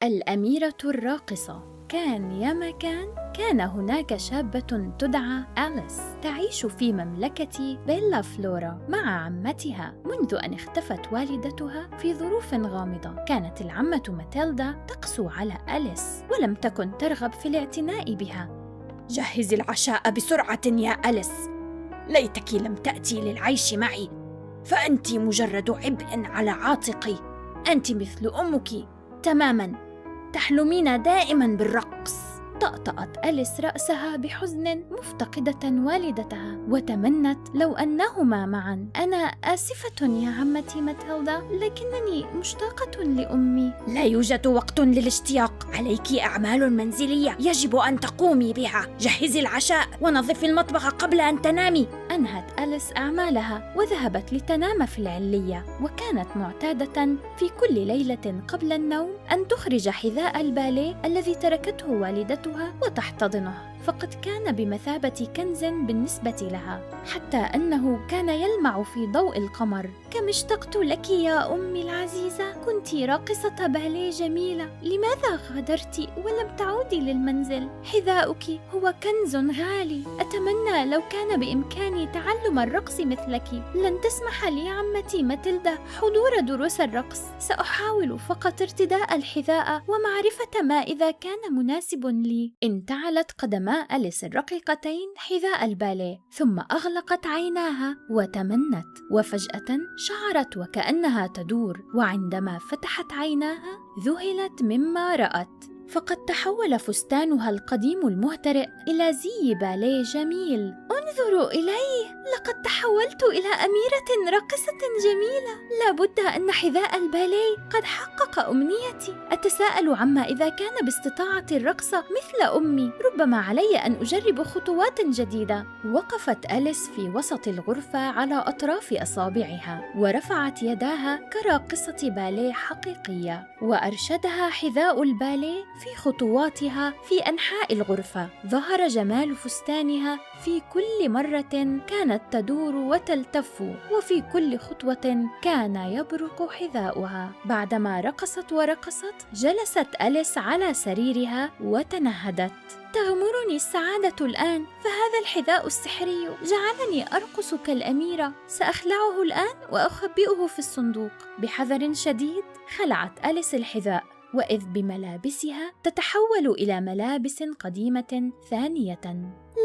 الأميرة الراقصة. كان يا مكان كان هناك شابة تدعى أليس تعيش في مملكة بيلا فلورا مع عمتها منذ أن اختفت والدتها في ظروف غامضة. كانت العمة ماتيلدا تقسو على أليس ولم تكن ترغب في الاعتناء بها. جهزي العشاء بسرعة يا أليس، ليتك لم تأتي للعيش معي، فأنت مجرد عبء على عاتقي. أنت مثل أمك تماماً، تحلمين دائماً بالرقص. طأطأت أليس رأسها بحزن مفتقدة والدتها وتمنت لو أنهما معا. أنا آسفة يا عمتي ماتيلدا، لكنني مشتاقة لأمي. لا يوجد وقت للاشتياق، عليك أعمال منزلية يجب أن تقومي بها. جهزي العشاء ونظفي المطبخ قبل أن تنامي. أنهت أليس أعمالها وذهبت لتنام في العلية، وكانت معتادة في كل ليلة قبل النوم أن تخرج حذاء الباليه الذي تركته والدتها وتحتضنه، فقد كان بمثابة كنز بالنسبة لها، حتى أنه كان يلمع في ضوء القمر. كم اشتقت لك يا أمي العزيزة، كنت راقصة باليه جميلة، لماذا غادرت ولم تعودي للمنزل؟ حذاؤك هو كنز غالي، أتمنى لو كان بإمكاني تعلم الرقص مثلك. لن تسمح لي عمتي ماتيلدا حضور دروس الرقص، سأحاول فقط ارتداء الحذاء ومعرفة ما إذا كان مناسب لي. انتعلت قدما أليس الرقيقتين حذاء الباليه، ثم أغلقت عيناها وتمنت، وفجأة شعرت وكأنها تدور، وعندما فتحت عيناها ذهلت مما رأت، فقد تحول فستانها القديم المهترئ إلى زي باليه جميل. انظروا إليه، لقد تحولت إلى أميرة راقصة جميلة. لابد أن حذاء الباليه قد حقق أمنيتي. أتساءل عما إذا كان باستطاعة الرقص مثل أمي، ربما علي أن أجرب خطوات جديدة. وقفت أليس في وسط الغرفة على أطراف أصابعها، ورفعت يداها كراقصة باليه حقيقية، وأرشدها حذاء الباليه في خطواتها في أنحاء الغرفة. ظهر جمال فستانها في كل مرة كانت تدور وتلتف، وفي كل خطوة كان يبرق حذاؤها. بعدما رقصت ورقصت، جلست أليس على سريرها وتنهدت. تغمرني السعادة الآن، فهذا الحذاء السحري جعلني أرقص كالأميرة. سأخلعه الآن وأخبئه في الصندوق. بحذر شديد خلعت أليس الحذاء، وإذ بملابسها تتحول إلى ملابس قديمة ثانية.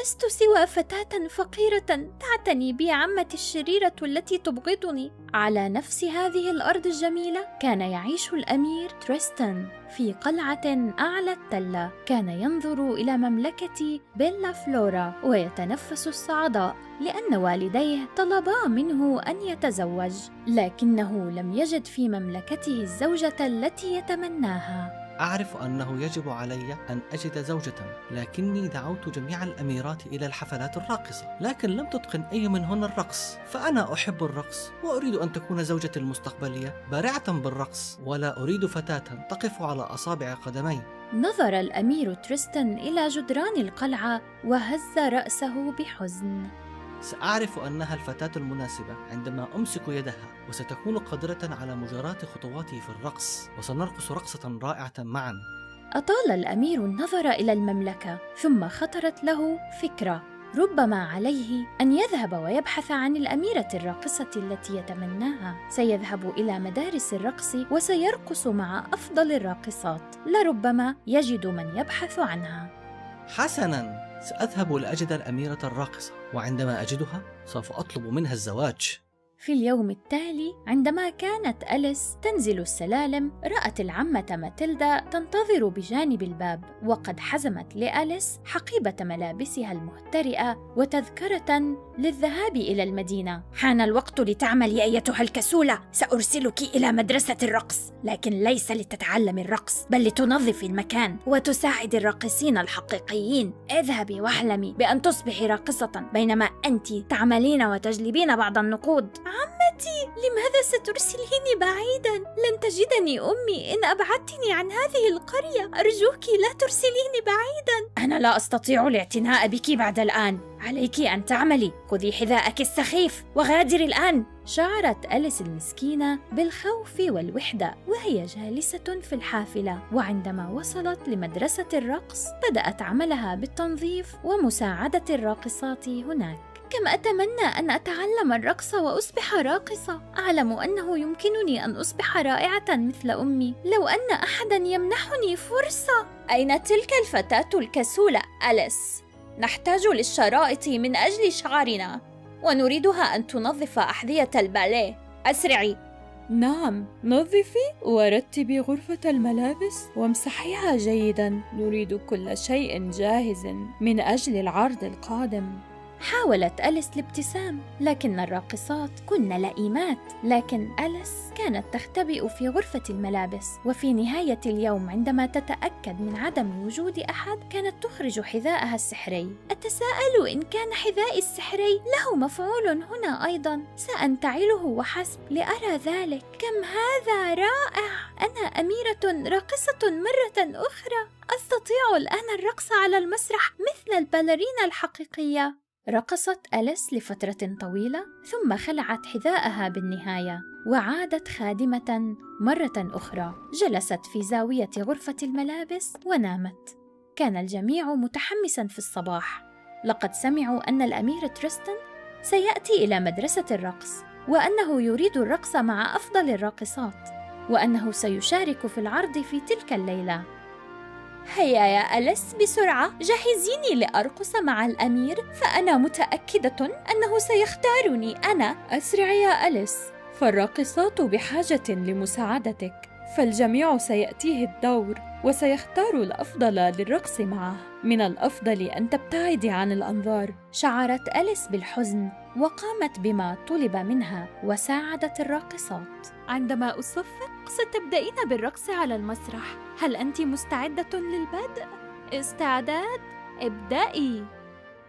لست سوى فتاة فقيرة تعتني بي عمتي الشريرة التي تبغضني. على نفس هذه الأرض الجميلة كان يعيش الأمير تريستان في قلعة أعلى التلة. كان ينظر إلى مملكة بيلا فلورا ويتنفس الصعداء، لأن والديه طلبا منه أن يتزوج، لكنه لم يجد في مملكته الزوجة التي يتمناها. أعرف أنه يجب علي أن أجد زوجة، لكني دعوت جميع الأميرات إلى الحفلات الراقصة، لكن لم تتقن أي منهن الرقص. فأنا أحب الرقص وأريد أن تكون زوجتي المستقبلية بارعة بالرقص، ولا أريد فتاة تقف على أصابع قدمي. نظر الأمير تريستان إلى جدران القلعة وهز رأسه بحزن. سأعرف أنها الفتاة المناسبة عندما أمسك يدها، وستكون قادرة على مجاراة خطواتي في الرقص، وسنرقص رقصة رائعة معا. أطال الأمير النظر إلى المملكة، ثم خطرت له فكرة. ربما عليه أن يذهب ويبحث عن الأميرة الراقصة التي يتمناها. سيذهب إلى مدارس الرقص وسيرقص مع أفضل الراقصات، لربما يجد من يبحث عنها. حسناً، سأذهب لأجد الأميرة الراقصة، وعندما أجدها سوف أطلب منها الزواج. في اليوم التالي عندما كانت أليس تنزل السلالم، رأت العمة ماتيلدا تنتظر بجانب الباب، وقد حزمت لأليس حقيبة ملابسها المهترئة وتذكرة للذهاب إلى المدينة. حان الوقت لتعملي أيتها الكسولة، سأرسلك إلى مدرسة الرقص، لكن ليس لتتعلمي الرقص، بل لتنظفي المكان وتساعدي الراقصين الحقيقيين. اذهبي واحلمي بأن تصبحي راقصة، بينما أنت تعملين وتجلبين بعض النقود. عمتي، لماذا سترسليني بعيدا؟ لن تجدني أمي إن أبعدتني عن هذه القرية. أرجوك لا ترسليني بعيدا. أنا لا أستطيع الاعتناء بك بعد الآن، عليك أن تعملي. خذي حذاءك السخيف وغادري الآن. شعرت أليس المسكينة بالخوف والوحدة وهي جالسة في الحافلة، وعندما وصلت لمدرسة الرقص بدأت عملها بالتنظيف ومساعدة الراقصات هناك. كم أتمنى أن أتعلم الرقص وأصبح راقصة. أعلم أنه يمكنني أن أصبح رائعة مثل أمي لو أن أحداً يمنحني فرصة. أين تلك الفتاة الكسولة أليس؟ نحتاج للشرائط من أجل شعرنا، ونريدها أن تنظف أحذية الباليه. أسرعي. نعم، نظفي ورتبي غرفة الملابس وامسحيها جيداً. نريد كل شيء جاهز من أجل العرض القادم. حاولت أليس الابتسام، لكن الراقصات كن لئيمات. لكن أليس كانت تختبئ في غرفة الملابس، وفي نهاية اليوم عندما تتأكد من عدم وجود أحد كانت تخرج حذاءها السحري. أتساءل إن كان حذائي السحري له مفعول هنا أيضاً. سأنتعله وحسب لأرى ذلك. كم هذا رائع! أنا أميرة راقصة مرة أخرى. أستطيع الآن الرقص على المسرح مثل الباليرينا الحقيقية. رقصت أليس لفترة طويلة ثم خلعت حذاءها بالنهاية وعادت خادمة مرة أخرى. جلست في زاوية غرفة الملابس ونامت. كان الجميع متحمساً في الصباح. لقد سمعوا أن الأمير تريستان سيأتي إلى مدرسة الرقص، وأنه يريد الرقص مع أفضل الراقصات، وأنه سيشارك في العرض في تلك الليلة. هيا يا أليس، بسرعة جهزيني لأرقص مع الأمير، فأنا متأكدة أنه سيختارني أنا. أسرعي يا أليس، فالراقصات بحاجة لمساعدتك، فالجميع سيأتيه الدور وسيختار الأفضل للرقص معه. من الأفضل أن تبتعدي عن الأنظار. شعرت أليس بالحزن وقامت بما طلب منها وساعدت الراقصات. عندما أصفق ستبدأين بالرقص على المسرح. هل أنت مستعدة للبدء؟ استعداد؟ ابدأي.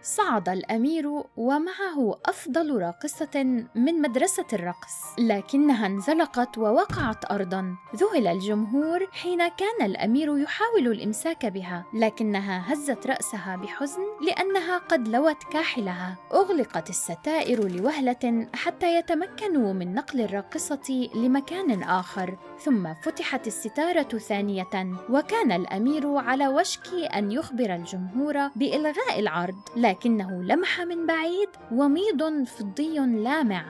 صعد الأمير ومعه أفضل راقصة من مدرسة الرقص، لكنها انزلقت ووقعت أرضاً. ذهل الجمهور حين كان الأمير يحاول الإمساك بها، لكنها هزت رأسها بحزن لأنها قد لوت كاحلها. أغلقت الستائر لوهلة حتى يتمكنوا من نقل الراقصة لمكان آخر، ثم فتحت الستارة ثانية، وكان الأمير على وشك أن يخبر الجمهور بإلغاء العرض، لكنه لمح من بعيد وميض فضي لامع.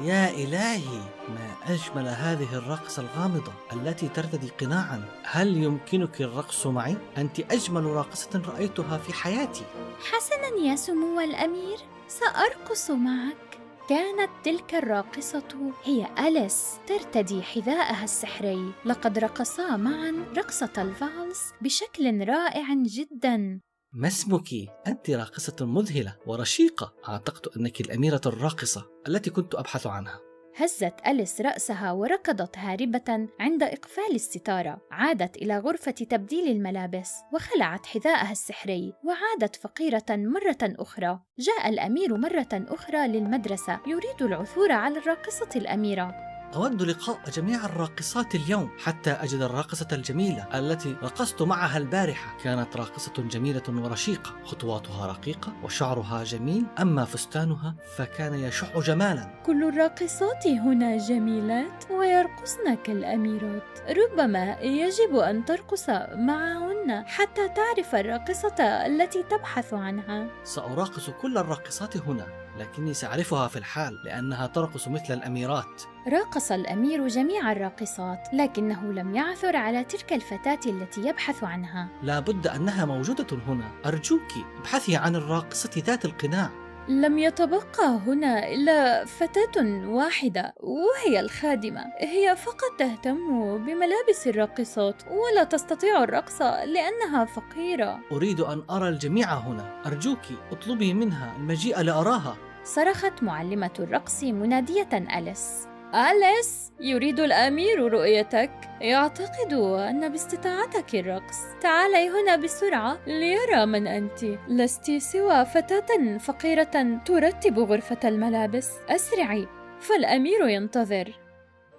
يا إلهي، ما أجمل هذه الرقصة الغامضة التي ترتدي قناعاً. هل يمكنك الرقص معي؟ أنت أجمل راقصة رأيتها في حياتي. حسناً يا سمو الأمير، سأرقص معك. كانت تلك الراقصة هي أليس، ترتدي حذاءها السحري. لقد رقصا معاً رقصة الفالس بشكل رائع جداً. ما اسمك؟ أنت راقصة مذهلة ورشيقة. أعتقد أنك الأميرة الراقصة التي كنت أبحث عنها. هزت أليس رأسها وركضت هاربة عند إقفال الستارة. عادت إلى غرفة تبديل الملابس وخلعت حذاءها السحري وعادت فقيرة مرة أخرى. جاء الأمير مرة أخرى للمدرسة يريد العثور على الراقصة الأميرة. أود لقاء جميع الراقصات اليوم حتى أجد الراقصة الجميلة التي رقصت معها البارحة. كانت راقصة جميلة ورشيقة، خطواتها رقيقة وشعرها جميل، أما فستانها فكان يشع جمالا. كل الراقصات هنا جميلات ويرقصن كالأميرات. ربما يجب أن ترقص معهن حتى تعرف الراقصة التي تبحث عنها. سأراقص كل الراقصات هنا، لكني سأعرفها في الحال لأنها ترقص مثل الأميرات. راقص الأمير جميع الراقصات، لكنه لم يعثر على تلك الفتاة التي يبحث عنها. لا بد أنها موجودة هنا. أرجوك ابحثي عن الراقصة ذات القناع. لم يتبقى هنا إلا فتاة واحدة، وهي الخادمة. هي فقط تهتم بملابس الراقصات ولا تستطيع الرقص لأنها فقيرة. أريد أن أرى الجميع هنا. أرجوك اطلبي منها المجيء لأراها. صرخت معلمة الرقص منادية أليس. أليس، يريد الأمير رؤيتك. يعتقد أن باستطاعتك الرقص. تعالي هنا بسرعة ليرى من أنت. لست سوى فتاة فقيرة ترتب غرفة الملابس. أسرعي فالأمير ينتظر.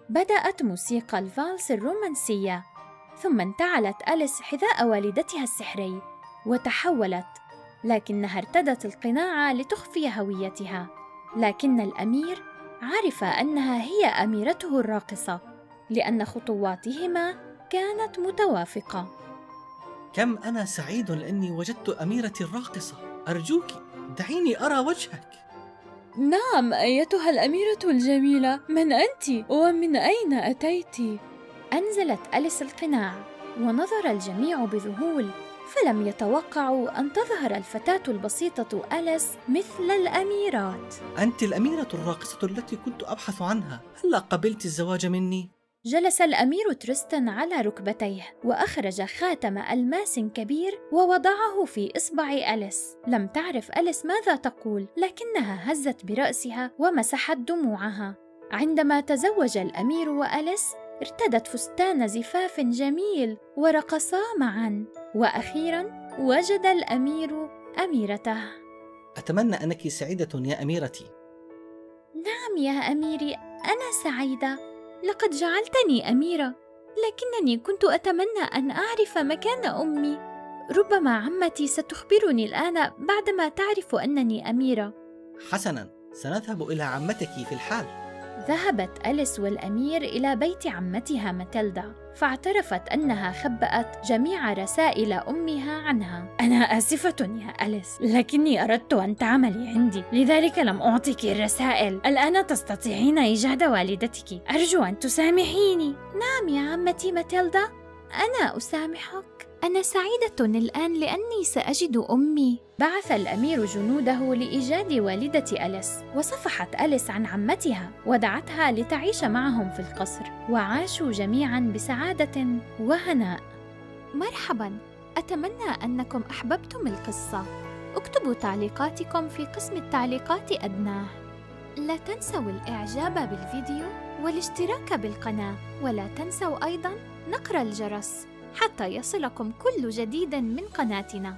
بدأت موسيقى الفالس الرومانسية، ثم انتعلت أليس حذاء والدتها السحري وتحولت، لكنها ارتدت القناع لتخفي هويتها. لكن الأمير عرف أنها هي أميرته الراقصة لأن خطواتهما كانت متوافقة. كم أنا سعيد لأني وجدت أميرتي الراقصة. أرجوك دعيني أرى وجهك. نعم أيتها الأميرة الجميلة، من أنت ومن أين أتيت؟ أنزلت أليس القناع ونظر الجميع بذهول، فلم يتوقعوا أن تظهر الفتاة البسيطة أليس مثل الأميرات. أنت الأميرة الراقصة التي كنت أبحث عنها، هلّا قبلت الزواج مني؟ جلس الأمير تريستان على ركبتيه وأخرج خاتم ألماس كبير ووضعه في إصبع أليس. لم تعرف أليس ماذا تقول، لكنها هزت برأسها ومسحت دموعها. عندما تزوج الأمير وأليس ارتدت فستان زفاف جميل ورقصا معا، وأخيرا وجد الأمير أميرته. أتمنى أنك سعيدة يا أميرتي. نعم يا أميري، أنا سعيدة، لقد جعلتني أميرة، لكنني كنت أتمنى أن أعرف مكان أمي. ربما عمتي ستخبرني الآن بعدما تعرف أنني أميرة. حسناً، سنذهب إلى عمتك في الحال. ذهبت أليس والأمير إلى بيت عمتها ماتيلدا، فاعترفت أنها خبأت جميع رسائل أمها عنها. أنا آسفة يا أليس، لكني أردت أن تعملي عندي، لذلك لم أعطيك الرسائل. الآن تستطيعين إيجاد والدتك، أرجو أن تسامحيني. نعم يا عمتي ماتيلدا، أنا أسامحك. أنا سعيدة الآن لأني سأجد أمي. بعث الأمير جنوده لإيجاد والدة أليس، وصفحت أليس عن عمتها ودعتها لتعيش معهم في القصر، وعاشوا جميعاً بسعادة وهناء. مرحباً، أتمنى أنكم أحببتم القصة. اكتبوا تعليقاتكم في قسم التعليقات أدناه. لا تنسوا الإعجاب بالفيديو والاشتراك بالقناة، ولا تنسوا أيضاً نقر الجرس حتى يصلكم كل جديد من قناتنا.